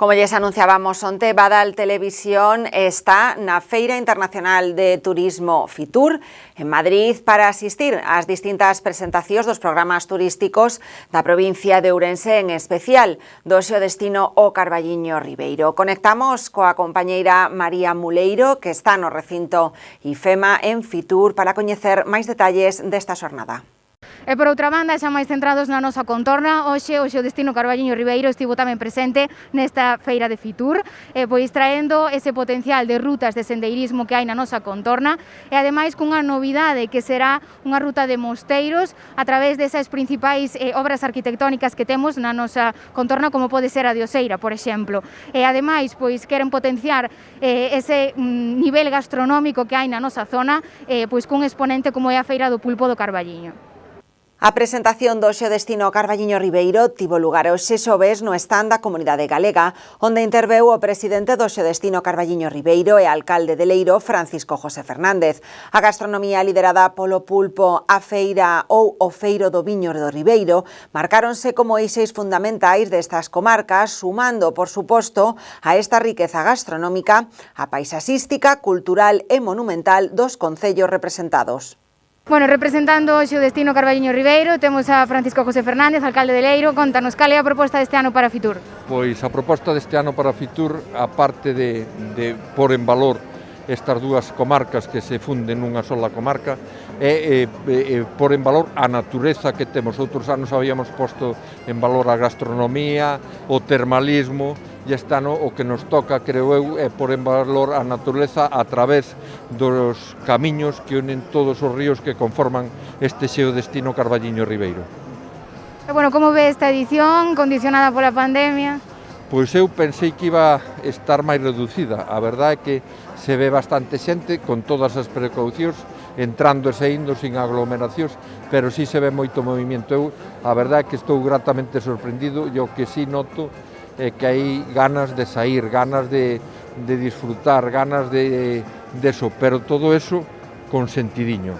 Como lles anunciábamos onte, Badal Televisión está na Feira Internacional de Turismo Fitur en Madrid para asistir ás distintas presentacións dos programas turísticos da provincia de Ourense, en especial do seu destino o Carballiño Ribeiro. Conectamos coa compañeira María Muleiro, que está no recinto IFEMA en Fitur, para coñecer máis detalles desta xornada. E por outra banda, xa máis centrados na nosa contorna, hoxe o seu destino Carballiño Ribeiro estivo tamén presente nesta feira de Fitur, pois traendo ese potencial de rutas de sendeirismo que hai na nosa contorna e ademais cunha novidade que será unha ruta de mosteiros a través desas principais obras arquitectónicas que temos na nosa contorna, como pode ser a de Oseira, por exemplo. E ademais, pois queren potenciar ese nivel gastronómico que hai na nosa zona, pois cun exponente como é a Feira do Pulpo do Carballiño. A presentación do seu destino Carballiño Ribeiro tivo lugar hoxe xoves no stand da Comunidade Galega, onde interveu o presidente do seu destino Carballiño Ribeiro e alcalde de Leiro, Francisco José Fernández. A gastronomía liderada polo pulpo, a feira ou o feiro do viño do Ribeiro marcáronse como eixes fundamentais destas comarcas, sumando, por suposto, a esta riqueza gastronómica, a paisaxística, cultural e monumental dos concellos representados. Bueno, representando o seu destino Carballiño Ribeiro, temos a Francisco José Fernández, alcalde de Leiro. Contanos, cal é a proposta deste ano para Fitur? Pois a proposta deste ano para Fitur, aparte de pôr en valor estas dúas comarcas que se funden nunha sola comarca, é pôr en valor a natureza que temos. Outros anos habíamos posto en valor a gastronomía, o termalismo, e este ano o que nos toca, creo eu, é pôr en valor a natureza a través dos camiños que unen todos os ríos que conforman este seu destino Carballiño Ribeiro. E bueno, como ve esta edición, condicionada pola pandemia? Pois eu pensei que iba a estar máis reducida. A verdade é que se ve bastante xente, con todas as precaucións, entrando e saindo sin aglomeracións, pero sí se ve moito movimento. Eu, a verdade é que estou gratamente sorprendido, e o que sí noto é que hai ganas de sair, ganas de disfrutar, ganas de eso, pero todo eso con sentidiño.